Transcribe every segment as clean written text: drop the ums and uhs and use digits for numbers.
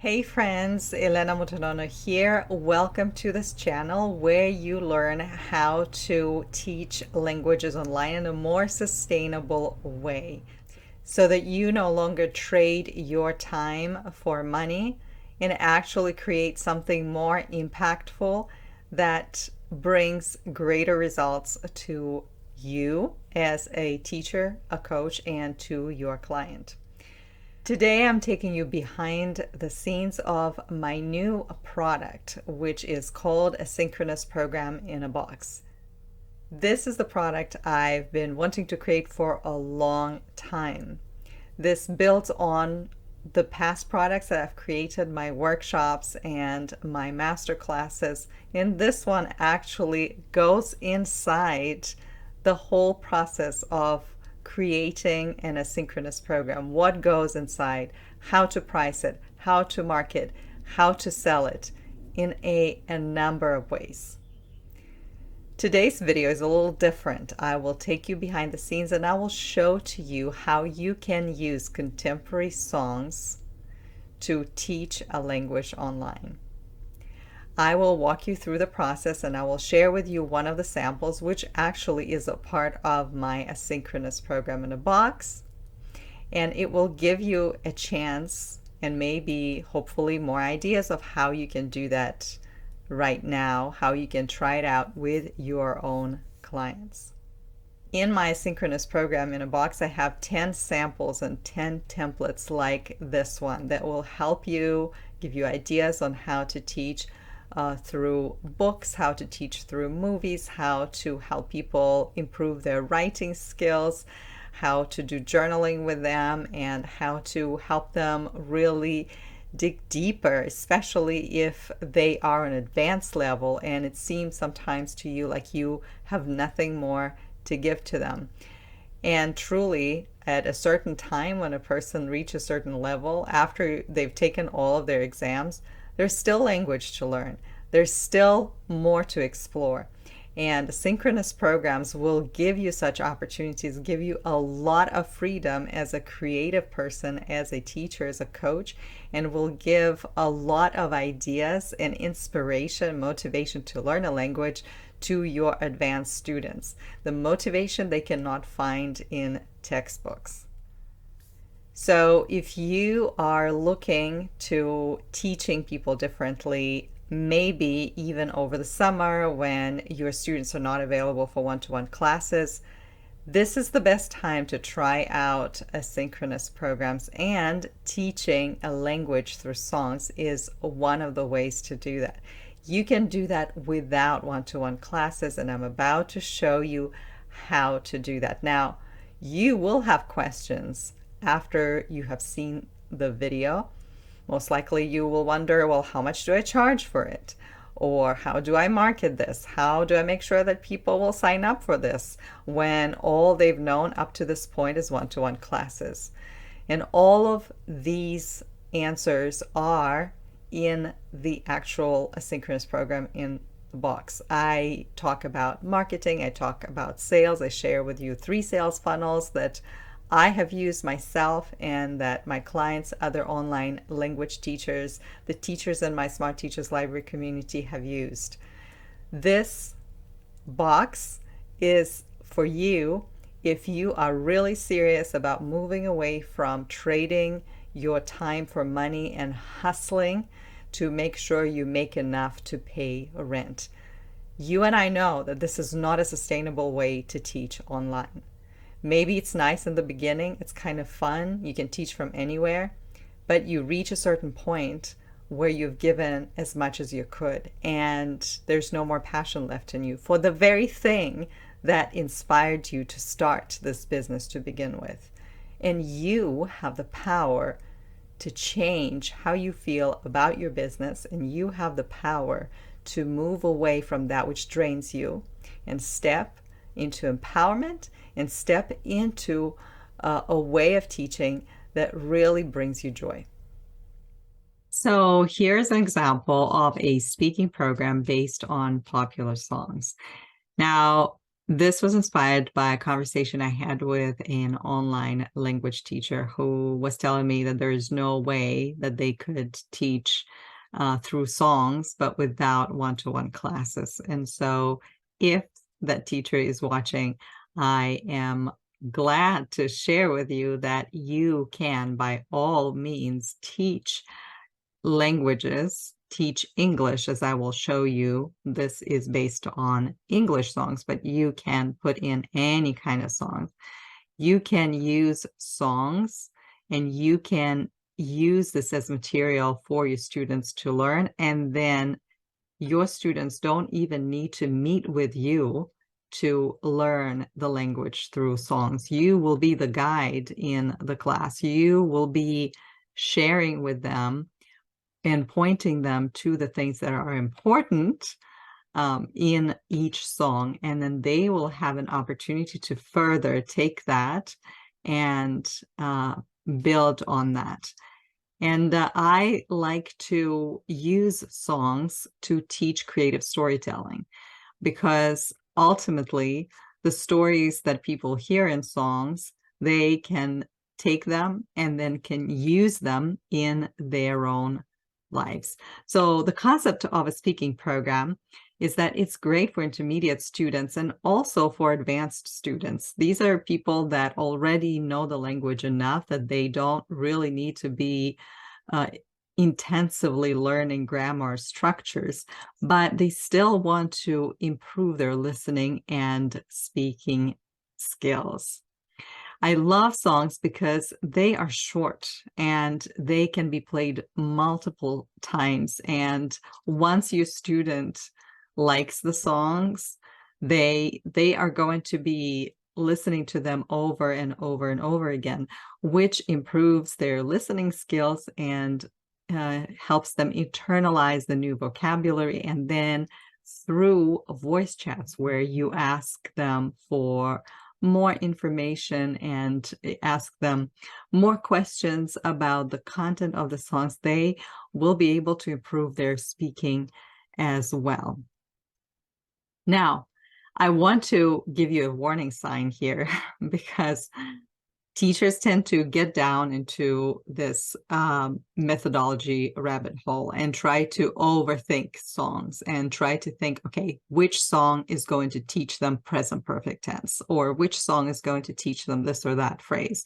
Hey friends, Elena Mutonono here. Welcome to this channel where you learn how to teach languages online in a more sustainable way so that you no longer trade your time for money and actually create something more impactful that brings greater results to you as a teacher, a coach, and to your client. Today, I'm taking you behind the scenes of my new product, which is called Asynchronous Program in a Box. This is the product I've been wanting to create for a long time. This builds on the past products that I've created, my workshops and my master classes. And this one actually goes inside the whole process of creating an asynchronous program. What goes inside, how to price it, how to market, how to sell it in a number of ways. Today's video is a little different. I will take you behind the scenes and I will show to you how you can use contemporary songs to teach a language online. I will walk you through the process and I will share with you one of the samples, which actually is a part of my asynchronous program in a box. And it will give you a chance and maybe hopefully more ideas of how you can do that right now, how you can try it out with your own clients. In my asynchronous program in a box, I have 10 samples and 10 templates like this one that will help you, give you ideas on how to teach through books, how to teach through movies, how to help people improve their writing skills, how to do journaling with them, and how to help them really dig deeper, especially if they are an advanced level and it seems sometimes to you like you have nothing more to give to them. And truly, at a certain time when a person reaches a certain level, after they've taken all of their exams, there's still language to learn. There's still more to explore. And synchronous programs will give you such opportunities, give you a lot of freedom as a creative person, as a teacher, as a coach, and will give a lot of ideas and inspiration, motivation to learn a language to your advanced students. The motivation they cannot find in textbooks. So if you are looking to teaching people differently, maybe even over the summer when your students are not available for one-to-one classes, this is the best time to try out asynchronous programs, and teaching a language through songs is one of the ways to do that. You can do that without one-to-one classes, and I'm about to show you how to do that. Now, you will have questions after you have seen the video. Most likely you will wonder, well, how much do I charge for it? Or how do I market this? How do I make sure that people will sign up for this when all they've known up to this point is one-to-one classes? And all of these answers are in the actual asynchronous program in the box. I talk about marketing, I talk about sales, I share with you 3 sales funnels that I have used myself and that my clients, other online language teachers, the teachers in my Smart Teachers Library community have used. This box is for you if you are really serious about moving away from trading your time for money and hustling to make sure you make enough to pay rent. You and I know that this is not a sustainable way to teach online. Maybe it's nice in the beginning, it's kind of fun, you can teach from anywhere, but you reach a certain point where you've given as much as you could and there's no more passion left in you for the very thing that inspired you to start this business to begin with. And you have the power to change how you feel about your business, and you have the power to move away from that which drains you and step into empowerment and step into a way of teaching that really brings you joy. So here's an example of a speaking program based on popular songs. Now, This was inspired by a conversation I had with an online language teacher who was telling me that there is no way that they could teach through songs, but without one-to-one classes. And so if that teacher is watching, I am glad to share with you that you can, by all means, teach languages, teach English, as I will show you. This is based on English songs, but you can put in any kind of song. You can use songs and you can use this as material for your students to learn. And then your students don't even need to meet with you to learn the language through songs. You will be the guide in the class. You will be sharing with them and pointing them to the things that are important in each song. And then they will have an opportunity to further take that and build on that. And I like to use songs to teach creative storytelling, because ultimately the stories that people hear in songs, they can take them and then can use them in their own lives. So the concept of a speaking program is that it's great for intermediate students and also for advanced students. These are people that already know the language enough that they don't really need to be intensively learning grammar structures, but they still want to improve their listening and speaking skills. I love songs because they are short and they can be played multiple times. And once your student likes the songs, they are going to be listening to them over and over and over again, which improves their listening skills and helps them internalize the new vocabulary. And then through voice chats where you ask them for more information and ask them more questions about the content of the songs, they will be able to improve their speaking as well. Now, I want to give you a warning sign here because teachers tend to get down into this methodology rabbit hole and try to overthink songs and try to think, okay, which song is going to teach them present perfect tense, or which song is going to teach them this or that phrase.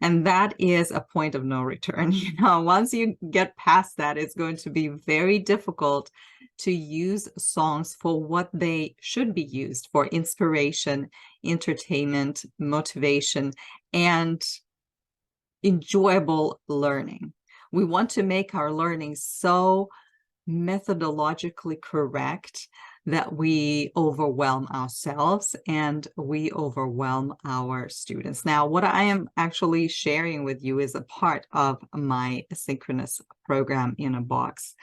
And that is a point of no return. Once you get past that, it's going to be very difficult to use songs for what they should be used for: inspiration, entertainment, motivation, and enjoyable learning. We want to make our learning so methodologically correct that we overwhelm ourselves and we overwhelm our students. Now, what I am actually sharing with you is a part of my Asynchronous program in a box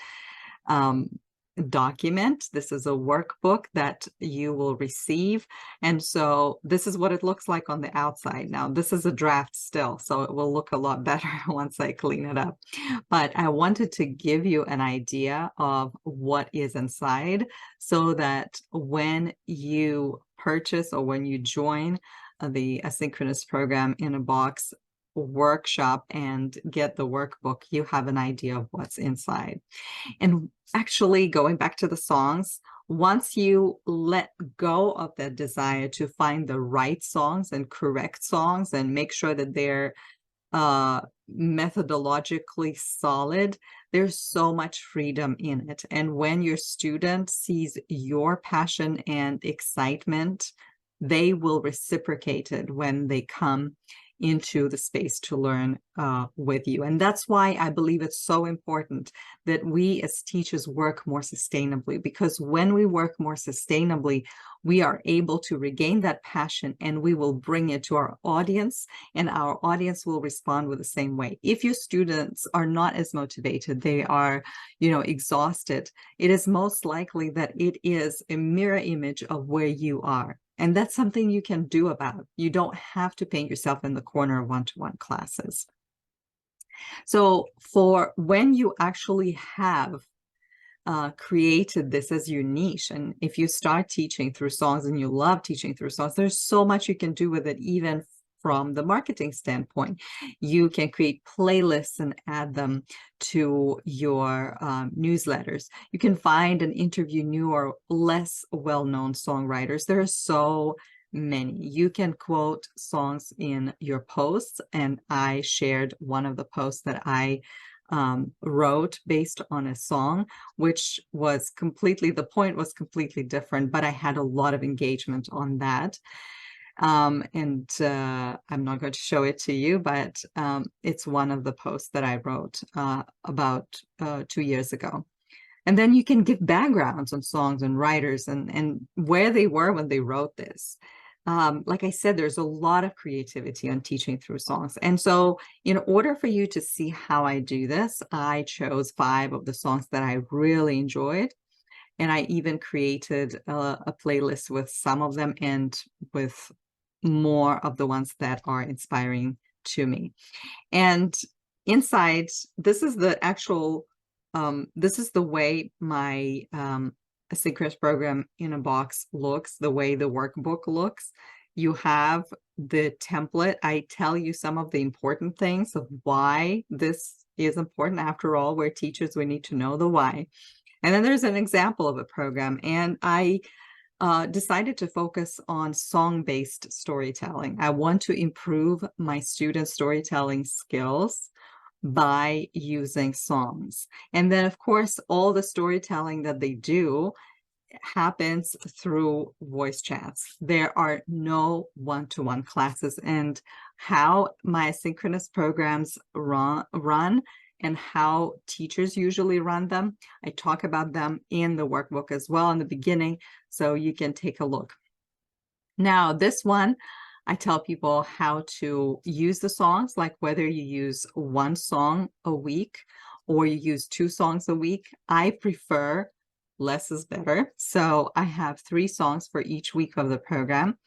document. This is a workbook that you will receive. And so this is what it looks like on the outside. Now, this is a draft still, so it will look a lot better once I clean it up. But I wanted to give you an idea of what is inside so that when you purchase or when you join the Asynchronous program in a box workshop and get the workbook, you have an idea of what's inside. And actually, going back to the songs, once you let go of that desire to find the right songs and correct songs and make sure that they're methodologically solid, there's so much freedom in it. And when your student sees your passion and excitement, they will reciprocate it when they come into the space to learn with you. And that's why I believe it's so important that we as teachers work more sustainably, because when we work more sustainably, we are able to regain that passion and we will bring it to our audience, and our audience will respond with the same way. If your students are not as motivated, they are, exhausted, it is most likely that it is a mirror image of where you are. And that's something you can do about. You don't have to paint yourself in the corner of one-to-one classes. So for when you actually have created this as your niche. And if you start teaching through songs and you love teaching through songs, there's so much you can do with it, even from the marketing standpoint. You can create playlists and add them to your newsletters. You can find and interview new or less well-known songwriters. There are so many. You can quote songs in your posts, and I shared one of the posts that I wrote based on a song, which was completely, the point was completely different, but I had a lot of engagement on that. I'm not going to show it to you, but it's one of the posts that I wrote about 2 years ago. And then you can give backgrounds on songs and writers and where they were when they wrote this. Like I said, there's a lot of creativity on teaching through songs. And so in order for you to see how I do this, I chose 5 of the songs that I really enjoyed. And I even created a playlist with some of them and with more of the ones that are inspiring to me. And inside, this is the actual, this is the way my Asynchronous program in a box looks, the way the workbook looks. You have the template. I tell you some of the important things of why this is important. After all, we're teachers, we need to know the why. And then there's an example of a program, and I decided to focus on song-based storytelling. I want to improve my students' storytelling skills by using songs. And then, of course, all the storytelling that they do happens through voice chats. There are no one-to-one classes, and how my asynchronous programs run and how teachers usually run them, I talk about them in the workbook as well in the beginning, so you can take a look. Now, this one, I tell people how to use the songs, like whether you use 1 song a week or you use 2 songs a week. I prefer less is better. So I have 3 songs for each week of the program.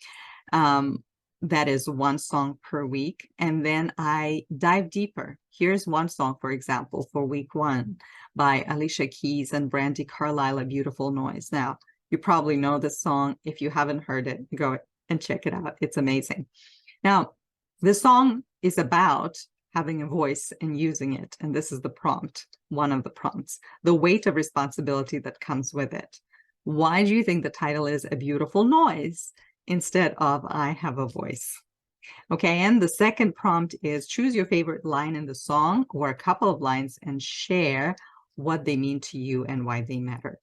That is 1 song per week. And then I dive deeper. Here's 1 song, for example, for week 1 by Alicia Keys and Brandi Carlile, A Beautiful Noise. Now, you probably know this song. If you haven't heard it, go and check it out. It's amazing. Now, this song is about having a voice and using it. And this is the prompt, one of the prompts, the weight of responsibility that comes with it. Why do you think the title is A Beautiful Noise instead of I Have a Voice? Okay, and the second prompt is choose your favorite line in the song or a couple of lines and share what they mean to you and why they matter.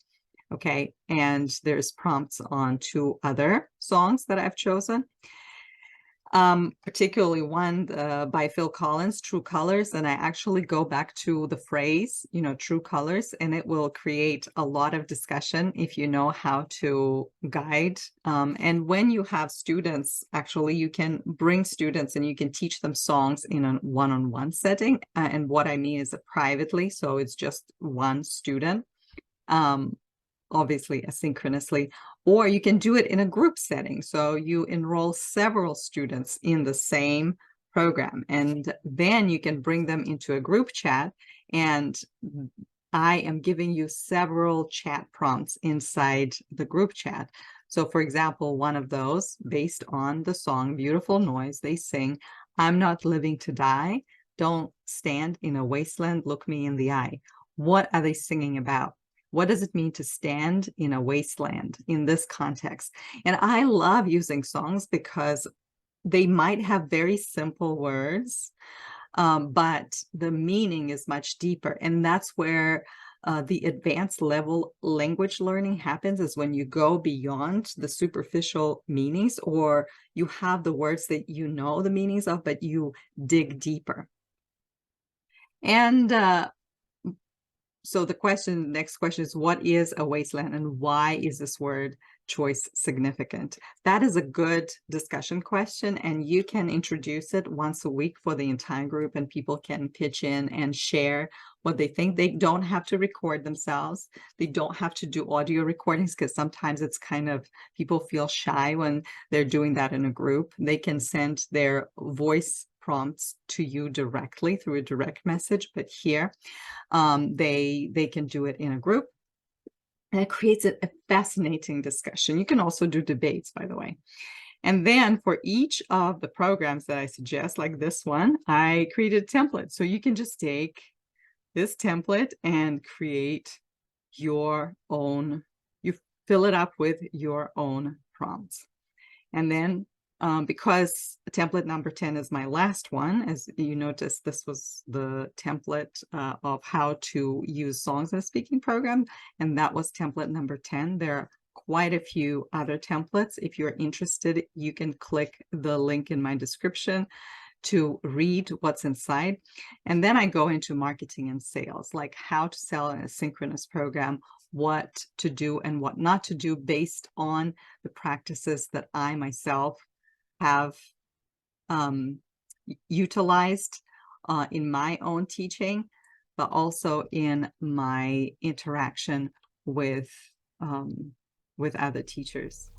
Okay, and there's prompts on 2 other songs that I've chosen. Particularly one by Phil Collins, True Colors, and I actually go back to the phrase, true colors, and it will create a lot of discussion if you know how to guide. And when you have students, actually, you can bring students and you can teach them songs in a one-on-one setting. And what I mean is privately, so it's just 1 student. Obviously asynchronously, or you can do it in a group setting. So you enroll several students in the same program, and then you can bring them into a group chat, and I am giving you several chat prompts inside the group chat. So for example, one of those, based on the song Beautiful Noise, they sing, I'm not living to die, don't stand in a wasteland, look me in the eye. What are they singing about? What does it mean to stand in a wasteland in this context? And I love using songs because they might have very simple words, but the meaning is much deeper. And that's where the advanced level language learning happens, is when you go beyond the superficial meanings, or you have the words that you know the meanings of, but you dig deeper. And so the next question is, what is a wasteland and why is this word choice significant? That is a good discussion question, and you can introduce it once a week for the entire group, and people can pitch in and share what they think. They don't have to record themselves. They don't have to do audio recordings, because sometimes it's kind of, people feel shy when they're doing that in a group. They can send their voice prompts to you directly through a direct message, but here they can do it in a group. And it creates a fascinating discussion. You can also do debates, by the way. And then for each of the programs that I suggest, like this one, I created a template. So you can just take this template and create your own, you fill it up with your own prompts. And then because template number 10 is my last one, as you notice, this was the template of how to use songs in a speaking program, and that was template number 10. There are quite a few other templates. If you're interested, you can click the link in my description to read what's inside. And then I go into marketing and sales, like how to sell an asynchronous program, what to do and what not to do based on the practices that I myself have utilized in my own teaching, but also in my interaction with other teachers.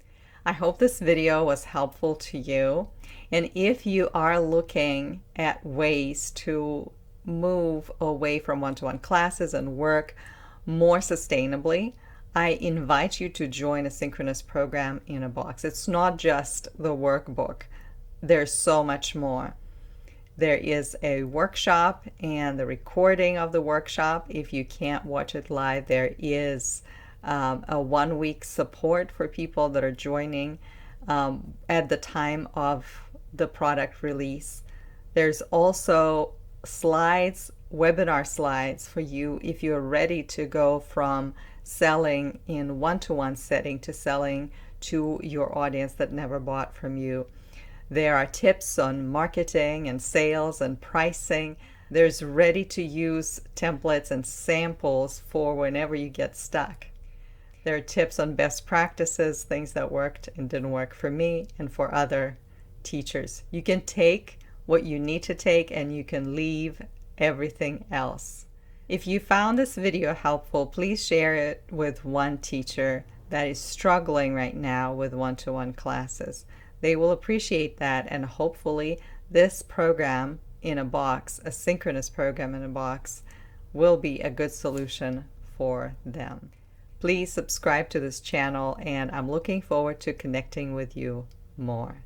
I hope this video was helpful to you. And if you are looking at ways to move away from one-to-one classes and work more sustainably, I invite you to join Asynchronous Program in a Box. It's not just the workbook. There's so much more. There is a workshop and the recording of the workshop. If you can't watch it live, there is a 1 week support for people that are joining at the time of the product release. There's also slides, webinar slides for you if you're ready to go from selling in one-to-one setting to selling to your audience that never bought from you. There are tips on marketing and sales and pricing. There's ready-to-use templates and samples for whenever you get stuck. There are tips on best practices, things that worked and didn't work for me and for other teachers. You can take what you need to take and you can leave everything else. If you found this video helpful, please share it with one teacher that is struggling right now with one-to-one classes. They will appreciate that, and hopefully this program in a box, a synchronous program in a box, will be a good solution for them. Please subscribe to this channel, and I'm looking forward to connecting with you more.